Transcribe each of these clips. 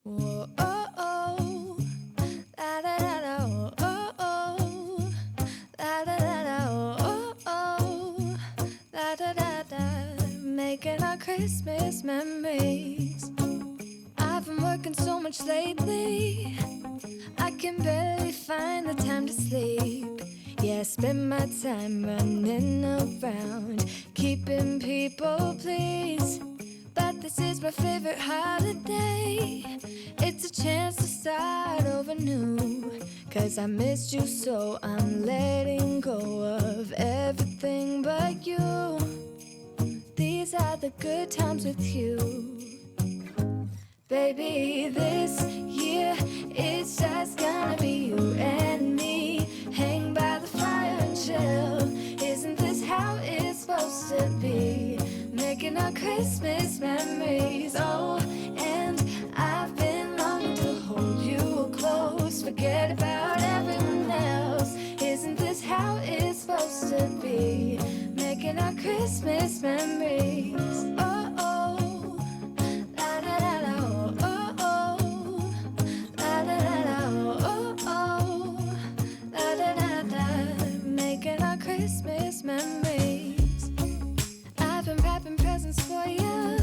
Whoa, oh, oh. La, da, da, da, oh, oh, oh. La, da, da, da, oh, oh, oh. La, da, da, da. Making our Christmas memories. I've been working so much lately, I can barely find the time to sleep. Yeah, I spend my time running around, keeping people pleased. But this is my favorite holiday. It's a chance to start over new. 'Cause I missed you, so I'm letting go of everything but you. These are the good times with you. Baby, this year it's just gonna be you and me. Hang by the fire and chill. Isn't this how it's supposed to be? Making our Christmas memories. Oh, and I've been longing to hold you close. Forget about everyone else. Isn't this how it's supposed to be? Making our Christmas memories. Oh, oh. La, da, da, da, oh, oh, oh. La, da, da, da, oh, oh, oh. La, da, da, da. Making our Christmas memories. I've been wrapping presents for you.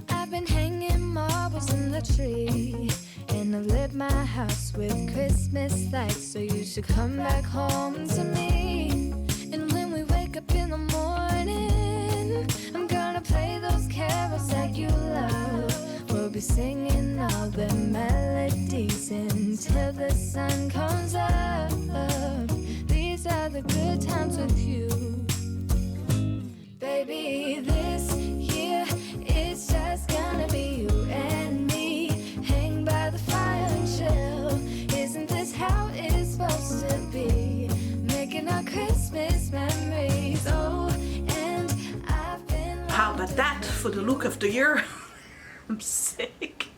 I've been hanging marbles in the tree. And I've lit my house with Christmas lights. So you should come back home to me. And when we wake up in the morning, I'm gonna play those carols that you love. We'll be singing all the melodies until the sun comes up. These are the good times with you. Baby, this year it's just gonna be you and me. Hang by the fire and chill. Isn't this how it's supposed to be? Making our Christmas memories. Oh, and I've been. How about that for the look of the year? I'm sick.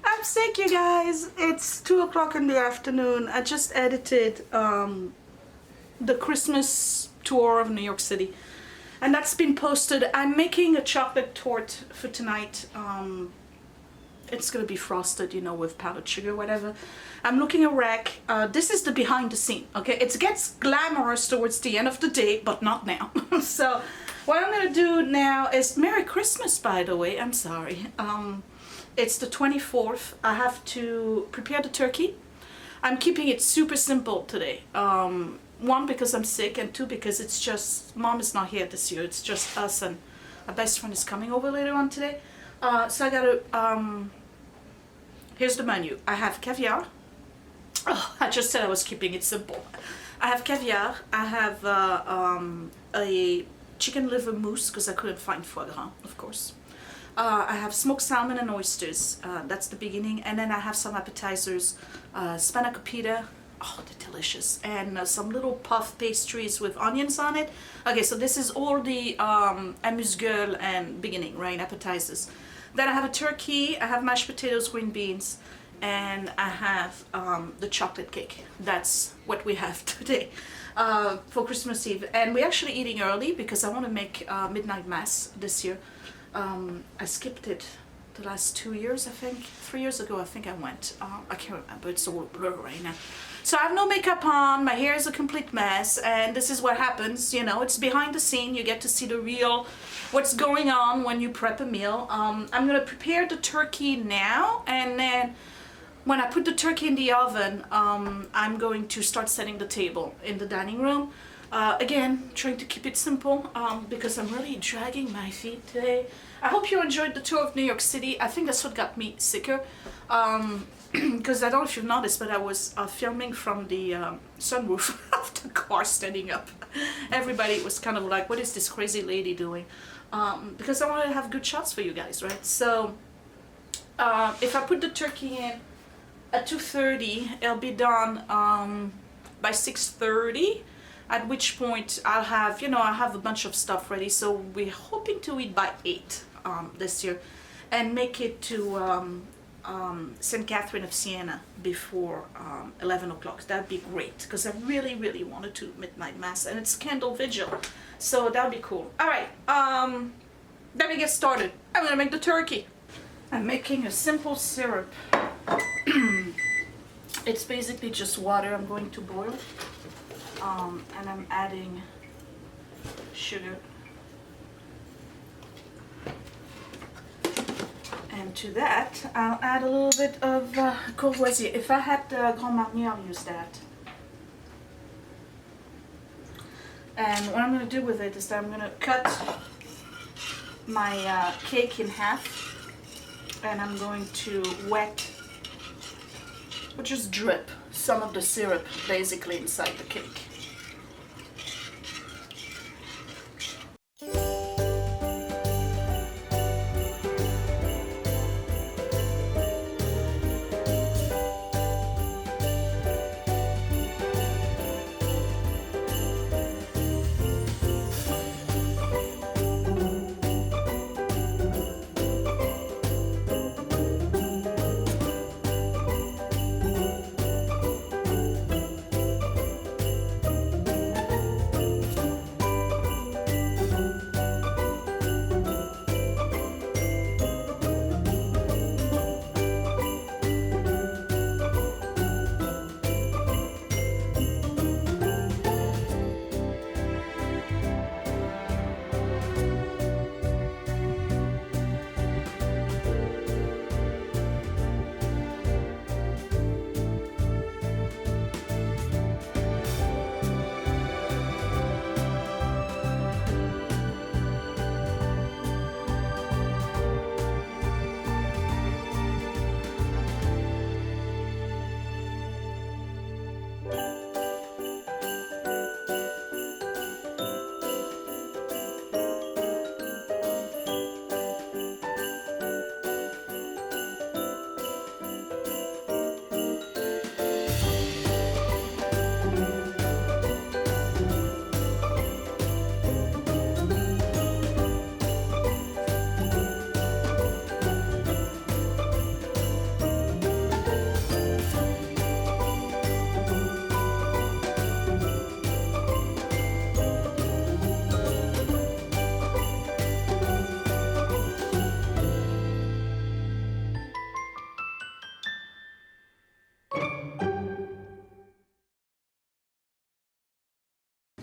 I'm sick, you guys. It's 2 o'clock in the afternoon. I just edited the Christmas tour of New York City, and that's been posted. I'm making a chocolate torte for tonight. It's gonna be frosted, you know, with powdered sugar, whatever. I'm looking a rack. This is the behind the scene, okay? It gets glamorous towards the end of the day, but not now. So what I'm gonna do now is Merry Christmas, by the way. I'm sorry. It's the 24th. I have to prepare the turkey. I'm keeping it super simple today. One, because I'm sick, and two, because it's just, Mom is not here this year. It's just us, and our best friend is coming over later on today. So I gotta, here's the menu. I have caviar. Oh, I just said I was keeping it simple. I have caviar. I have a chicken liver mousse, because I couldn't find foie gras, of course. I have smoked salmon and oysters. That's the beginning. And then I have some appetizers. Spanakopita. Oh, they're delicious. And some little puff pastries with onions on it. Okay, so this is all the amuse-gueule and beginning, right? Appetizers. Then I have a turkey. I have mashed potatoes, green beans. And I have the chocolate cake. That's what we have today for Christmas Eve. And we're actually eating early because I want to make midnight mass this year. I skipped it the last 2 years, I think. 3 years ago, I think I went. I can't remember. It's all blur right now. So I have no makeup on. My hair is a complete mess. And this is what happens. You know, it's behind the scene. You get to see the real, what's going on when you prep a meal. I'm going to prepare the turkey now. And then when I put the turkey in the oven, I'm going to start setting the table in the dining room. Again, trying to keep it simple because I'm really dragging my feet today. I hope you enjoyed the tour of New York City. I think that's what got me sicker. Because I don't know if you've noticed, but I was filming from the sunroof of the car standing up. Everybody was kind of like, what is this crazy lady doing? Because I wanted to have good shots for you guys, right? So if I put the turkey in at 2:30, it'll be done by 6:30. At which point I'll have, you know, I have a bunch of stuff ready. So we're hoping to eat by 8 this year and make it to St. Catherine of Siena before 11 o'clock. That'd be great because I really, really wanted to midnight mass, and it's candle vigil. So that'd be cool. All right, let me get started. I'm gonna make the turkey. I'm making a simple syrup. It's basically just water I'm going to boil, and I'm adding sugar. And to that, I'll add a little bit of Courvoisier. If I had Grand Marnier, I'll use that. And what I'm going to do with it is that I'm going to cut my cake in half, and I'm going to wet, or just drip some of the syrup basically inside the cake.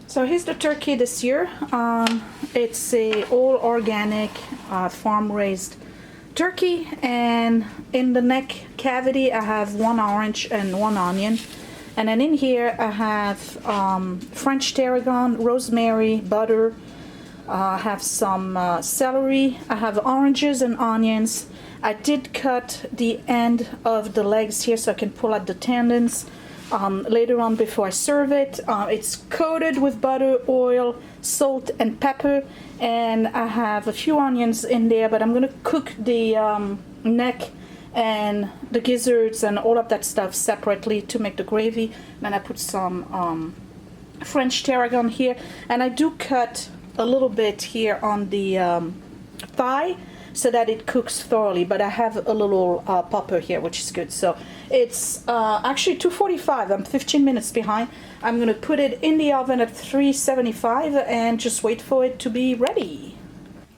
So here's the turkey this year. It's a all organic farm raised turkey, and in the neck cavity I have 1 orange and 1 onion, and then in here I have French tarragon, rosemary, butter. I have some celery. I have oranges and onions. I did cut the end of the legs here so I can pull out the tendons later on before I serve it. It's coated with butter, oil, salt, and pepper, and I have a few onions in there, but I'm gonna cook the neck and the gizzards and all of that stuff separately to make the gravy. Then I put some French tarragon here, and I do cut a little bit here on the thigh so that it cooks thoroughly, but I have a little popper here, which is good. So it's actually 2:45. I'm 15 minutes behind. I'm gonna put it in the oven at 375 and just wait for it to be ready.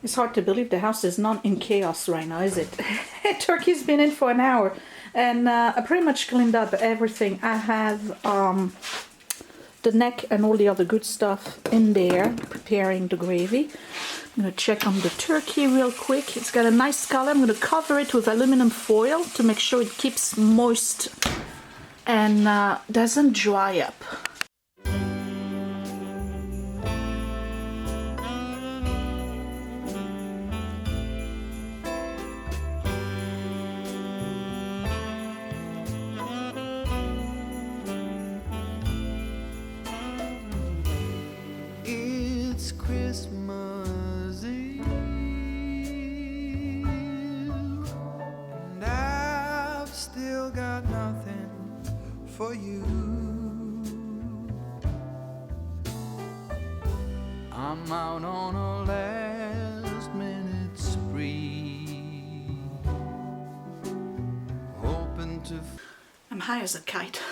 It's hard to believe the house is not in chaos right now, is it? Turkey's been in for an hour, and I pretty much cleaned up everything. I have the neck and all the other good stuff in there, preparing the gravy. I'm gonna check on the turkey real quick. It's got a nice color. I'm gonna cover it with aluminum foil to make sure it keeps moist and doesn't dry up. It's Christmas Eve, and I've still got nothing for you. I'm out on a last minute spree, hoping to. I'm high as a kite.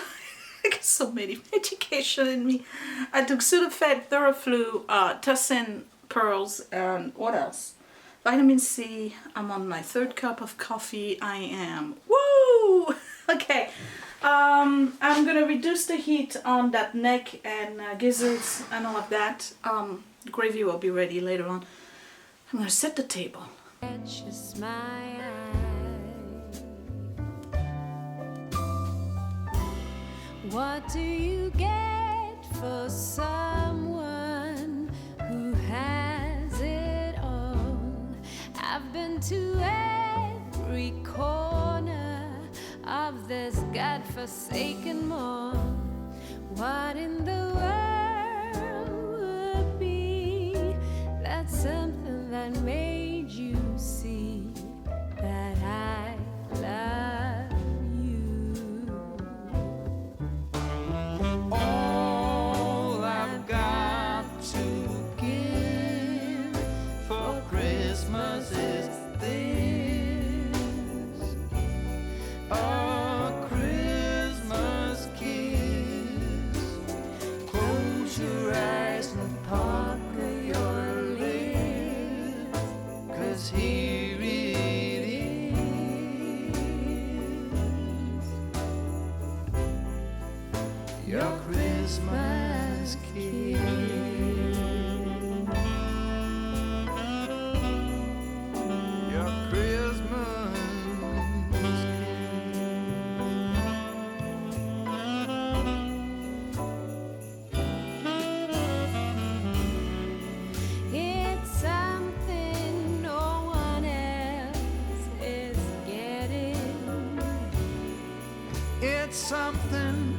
I got so many medication in me. I took Sudafed, Theraflu, Tussin pearls, and what else? vitamin C. I'm on my 3rd cup of coffee. I am, woo! Okay, I'm gonna reduce the heat on that neck and gizzards and all of that. The gravy will be ready later on. I'm gonna set the table. Catches my eye. What do you get for someone who has it all? I've been to every corner of this godforsaken mall. What in the world would be that something that made you see that I love you? All I've got to give for Christmas is this, a Christmas kiss. Close your eyes and pucker your lips, 'cause here it is, your Christmas kiss. Your Christmas It's something no one else is getting. It's something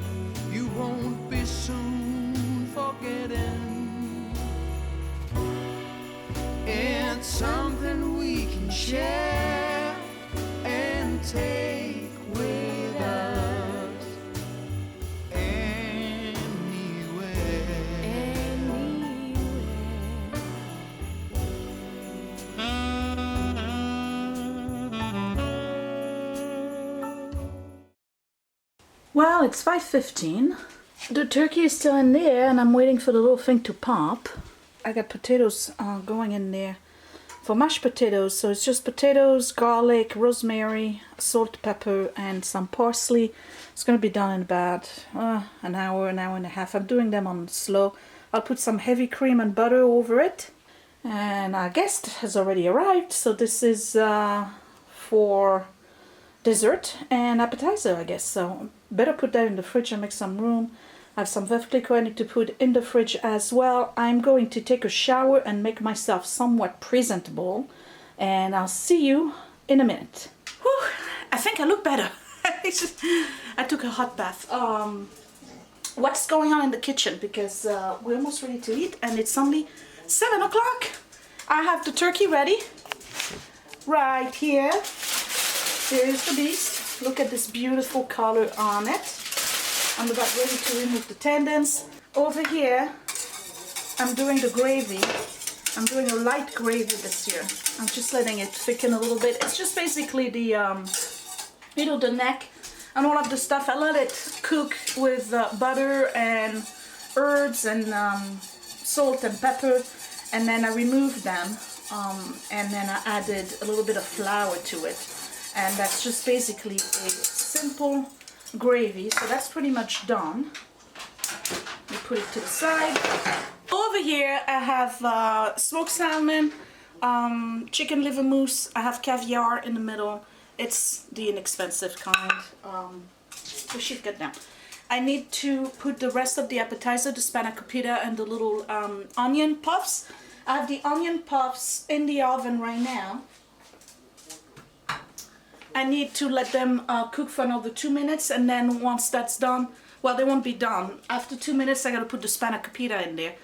you won't be soon forgetting. It's something we can share and take with us anywhere. Well, it's 5:15. The turkey is still in there and I'm waiting for the little thing to pop. I got potatoes going in there for mashed potatoes. So it's just potatoes, garlic, rosemary, salt, pepper, and some parsley. It's going to be done in about an hour and a half. I'm doing them on slow. I'll put some heavy cream and butter over it. And our guest has already arrived. So this is for dessert and appetizer, I guess. So better put that in the fridge and make some room. I have some Veuve Clicquot I need to put in the fridge as well. I'm going to take a shower and make myself somewhat presentable. And I'll see you in a minute. Whew, I think I look better. I took a hot bath. What's going on in the kitchen? Because we're almost ready to eat and it's only 7 o'clock. I have the turkey ready. Right here. Here's the beast. Look at this beautiful color on it. I'm about ready to remove the tendons. Over here, I'm doing the gravy. I'm doing a light gravy this year. I'm just letting it thicken a little bit. It's just basically the, you know, the neck and all of the stuff. I let it cook with butter and herbs and salt and pepper. And then I removed them. And then I added a little bit of flour to it. And that's just basically a simple gravy. So that's pretty much done. We put it to the side. Over here I have smoked salmon, chicken liver mousse. I have caviar in the middle. It's the inexpensive kind. We should get down. I need to put the rest of the appetizer, the spanakopita and the little onion puffs. I have the onion puffs in the oven right now. I need to let them cook for another 2 minutes, and then once that's done, well, they won't be done. After 2 minutes, I gotta put the spanakopita in there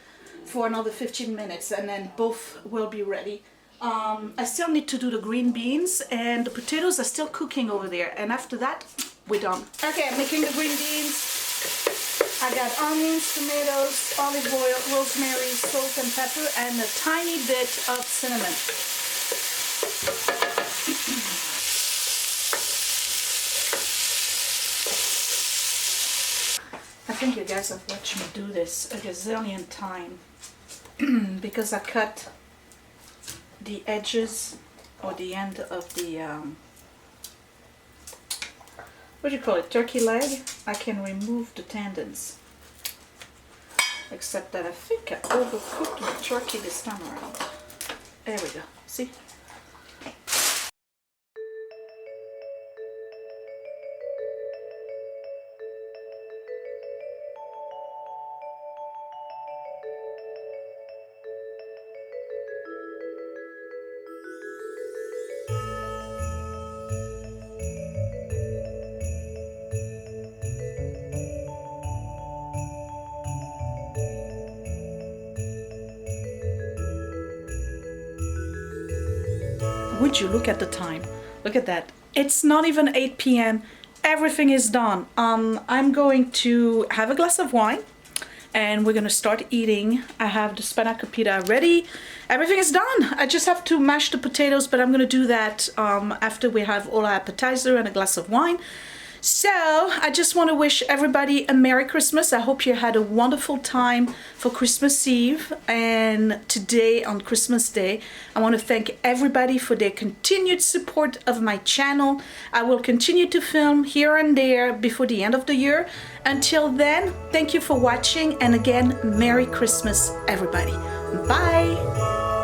for another 15 minutes, and then both will be ready. I still need to do the green beans, and the potatoes are still cooking over there, and after that, we're done. Okay, I'm making the green beans. I got onions, tomatoes, olive oil, rosemary, salt and pepper, and a tiny bit of cinnamon. I think you guys have watched me do this a gazillion times because I cut the edges or the end of the what do you call it, turkey leg, I can remove the tendons. Except that I think I overcooked my turkey this time around. There we go, see? Would you look at the time? Look at that. It's not even 8 p.m. Everything is done. I'm going to have a glass of wine and we're gonna start eating. I have the spanakopita ready. Everything is done. I just have to mash the potatoes, but I'm gonna do that after we have all our appetizer and a glass of wine. So I just want to wish everybody a Merry Christmas. I hope you had a wonderful time for Christmas Eve, and today on Christmas Day I want to thank everybody for their continued support of my channel. I will continue to film here and there before the end of the year. Until then, thank you for watching, and again, Merry Christmas everybody. Bye.